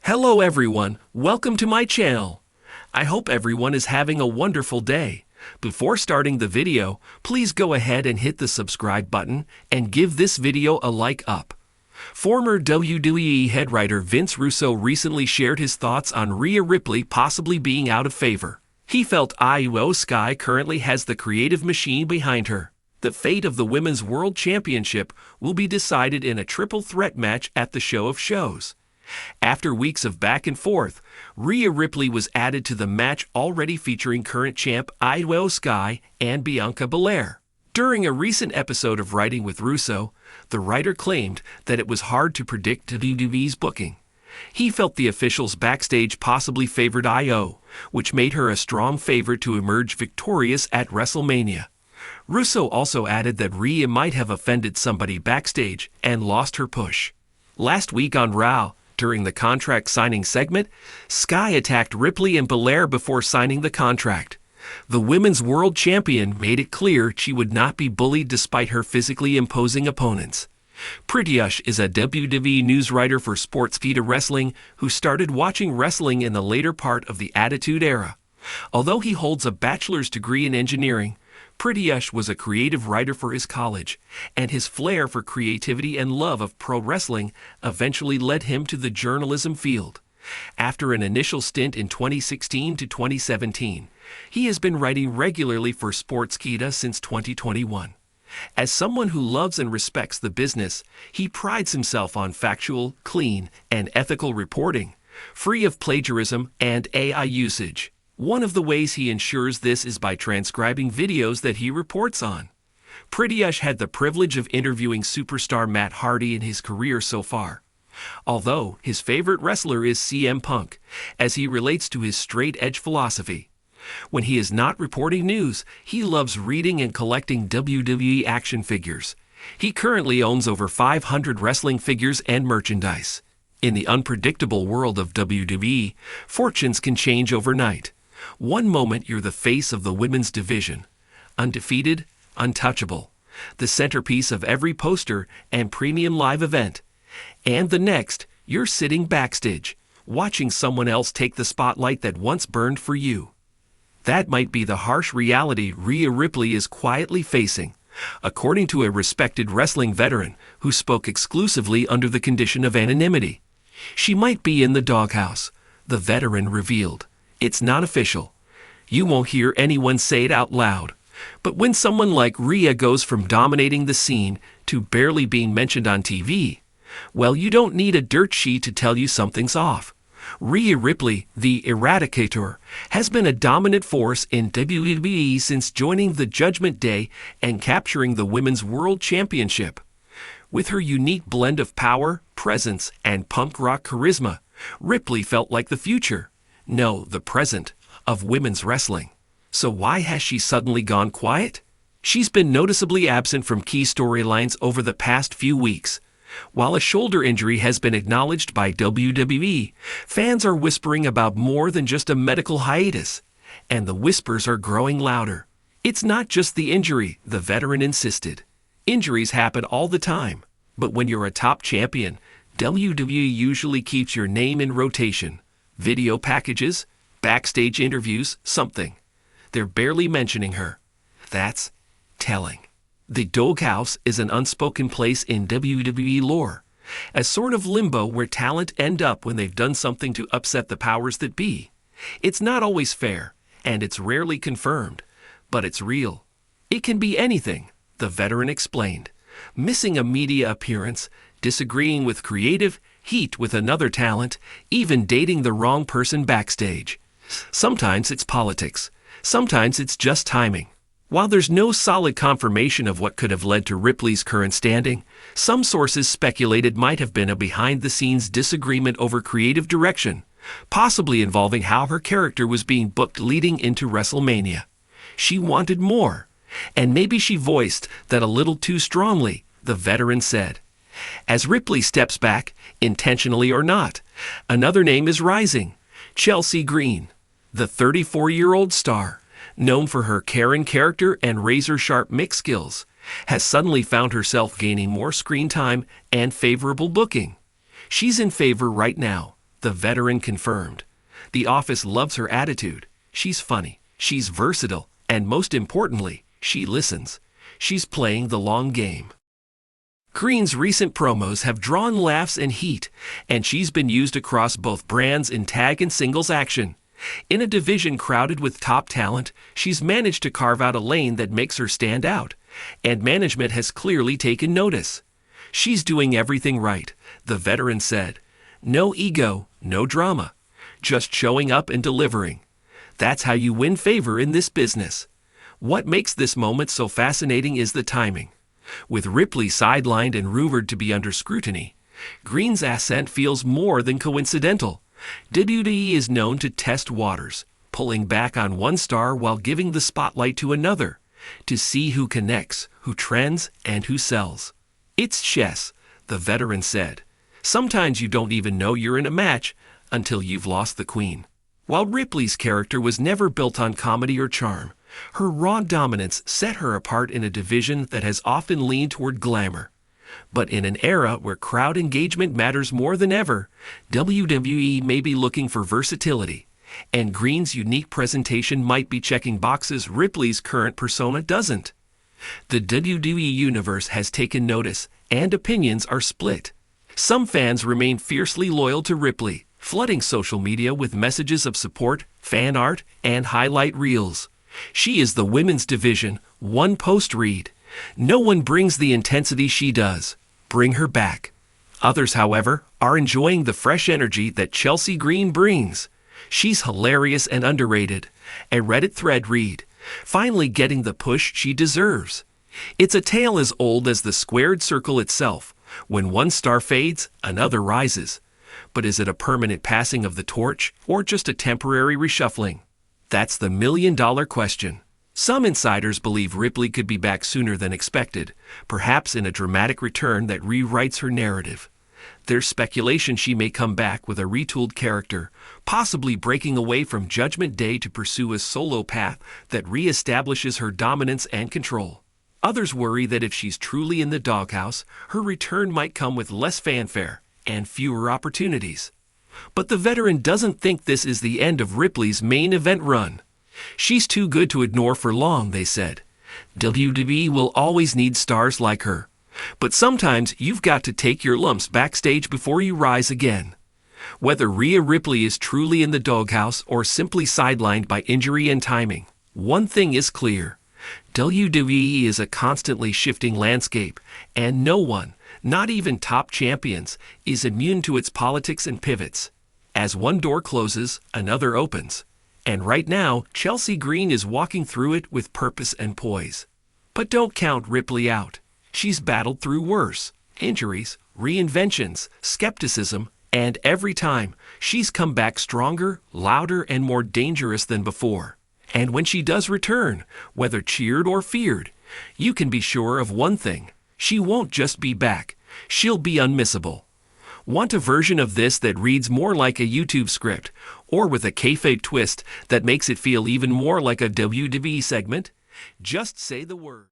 Hello everyone, welcome to my channel. I hope everyone is having a wonderful day. Before starting the video, please go ahead and hit the subscribe button and give this video a like up. Former WWE head writer Vince Russo recently shared his thoughts on Rhea Ripley possibly being out of favor. He felt Io Sky currently has the creative machine behind her. The fate of the Women's World Championship will be decided in a triple threat match at the Show of Shows. After weeks of back and forth, Rhea Ripley was added to the match already featuring current champ Io Sky and Bianca Belair. During a recent episode of Writing with Russo, the writer claimed that it was hard to predict WWE's booking. He felt the officials backstage possibly favored Io, which made her a strong favorite to emerge victorious at WrestleMania. Russo also added that Rhea might have offended somebody backstage and lost her push. Last week on Raw, during the contract signing segment, Sky attacked Ripley and Belair before signing the contract. The Women's World Champion made it clear she would not be bullied despite her physically imposing opponents. Prityash is a WWE news writer for Sportskeeda Wrestling who started watching wrestling in the later part of the Attitude Era. Although he holds a bachelor's degree in engineering, Prityash was a creative writer for his college, and his flair for creativity and love of pro wrestling eventually led him to the journalism field. After an initial stint in 2016 to 2017, he has been writing regularly for Sportskeeda since 2021. As someone who loves and respects the business, he prides himself on factual, clean, and ethical reporting, free of plagiarism and AI usage. One of the ways he ensures this is by transcribing videos that he reports on. Prityash had the privilege of interviewing superstar Matt Hardy in his career so far, although his favorite wrestler is CM Punk, as he relates to his straight-edge philosophy. When he is not reporting news, he loves reading and collecting WWE action figures. He currently owns over 500 wrestling figures and merchandise. In the unpredictable world of WWE, fortunes can change overnight. One moment you're the face of the women's division, undefeated, untouchable, the centerpiece of every poster and premium live event. And the next, you're sitting backstage, watching someone else take the spotlight that once burned for you. That might be the harsh reality Rhea Ripley is quietly facing, according to a respected wrestling veteran who spoke exclusively under the condition of anonymity. She might be in the doghouse, the veteran revealed. It's not official. You won't hear anyone say it out loud. But when someone like Rhea goes from dominating the scene to barely being mentioned on TV, well, you don't need a dirt sheet to tell you something's off. Rhea Ripley, the Eradicator, has been a dominant force in WWE since joining the Judgment Day and capturing the Women's World Championship. With her unique blend of power, presence, and punk rock charisma, Ripley felt like the future. No, the present, of women's wrestling. So why has she suddenly gone quiet? She's been noticeably absent from key storylines over the past few weeks. While a shoulder injury has been acknowledged by WWE, fans are whispering about more than just a medical hiatus, and the whispers are growing louder. It's not just the injury, the veteran insisted. Injuries happen all the time, but when you're a top champion, WWE usually keeps your name in rotation. Video packages, backstage interviews, something. They're barely mentioning her. That's telling. The doghouse is an unspoken place in WWE lore, a sort of limbo where talent end up when they've done something to upset the powers that be. It's not always fair, and it's rarely confirmed, but it's real. It can be anything, the veteran explained. Missing a media appearance, disagreeing with creative, heat with another talent, even dating the wrong person backstage. Sometimes it's politics. Sometimes it's just timing. While there's no solid confirmation of what could have led to Ripley's current standing, some sources speculated might have been a behind-the-scenes disagreement over creative direction, possibly involving how her character was being booked leading into WrestleMania. She wanted more, and maybe she voiced that a little too strongly, the veteran said. As Ripley steps back, intentionally or not, another name is rising, Chelsea Green. The 34-year-old star, known for her caring character and razor-sharp mic skills, has suddenly found herself gaining more screen time and favorable booking. She's in favor right now, the veteran confirmed. The office loves her attitude. She's funny, she's versatile, and most importantly, she listens. She's playing the long game. Green's recent promos have drawn laughs and heat, and she's been used across both brands in tag and singles action. In a division crowded with top talent, she's managed to carve out a lane that makes her stand out, and management has clearly taken notice. She's doing everything right, the veteran said. No ego, no drama. Just showing up and delivering. That's how you win favor in this business. What makes this moment so fascinating is the timing. With Ripley sidelined and rumored to be under scrutiny, Green's ascent feels more than coincidental. WWE is known to test waters, pulling back on one star while giving the spotlight to another, to see who connects, who trends, and who sells. It's chess, the veteran said. Sometimes you don't even know you're in a match until you've lost the queen. While Ripley's character was never built on comedy or charm, her raw dominance set her apart in a division that has often leaned toward glamour. But in an era where crowd engagement matters more than ever, WWE may be looking for versatility, and Green's unique presentation might be checking boxes Ripley's current persona doesn't. The WWE universe has taken notice, and opinions are split. Some fans remain fiercely loyal to Ripley, flooding social media with messages of support, fan art, and highlight reels. She is the women's division, one post read. No one brings the intensity she does. Bring her back. Others, however, are enjoying the fresh energy that Chelsea Green brings. She's hilarious and underrated. A Reddit thread read, finally getting the push she deserves. It's a tale as old as the squared circle itself. When one star fades, another rises. But is it a permanent passing of the torch, or just a temporary reshuffling? That's the million-dollar question. Some insiders believe Ripley could be back sooner than expected, perhaps in a dramatic return that rewrites her narrative. There's speculation she may come back with a retooled character, possibly breaking away from Judgment Day to pursue a solo path that reestablishes her dominance and control. Others worry that if she's truly in the doghouse, her return might come with less fanfare and fewer opportunities. But the veteran doesn't think this is the end of Ripley's main event run. She's too good to ignore for long, they said. WWE will always need stars like her. But sometimes you've got to take your lumps backstage before you rise again. Whether Rhea Ripley is truly in the doghouse or simply sidelined by injury and timing, one thing is clear. WWE is a constantly shifting landscape, and no one, not even top champions, is immune to its politics and pivots. As one door closes, another opens. And right now, Chelsea Green is walking through it with purpose and poise. But don't count Ripley out. She's battled through worse. Injuries, reinventions, skepticism, and every time, she's come back stronger, louder, and more dangerous than before. And when she does return, whether cheered or feared, you can be sure of one thing. She won't just be back. She'll be unmissable. Want a version of this that reads more like a YouTube script, or with a kayfabe twist that makes it feel even more like a WWE segment? Just say the word.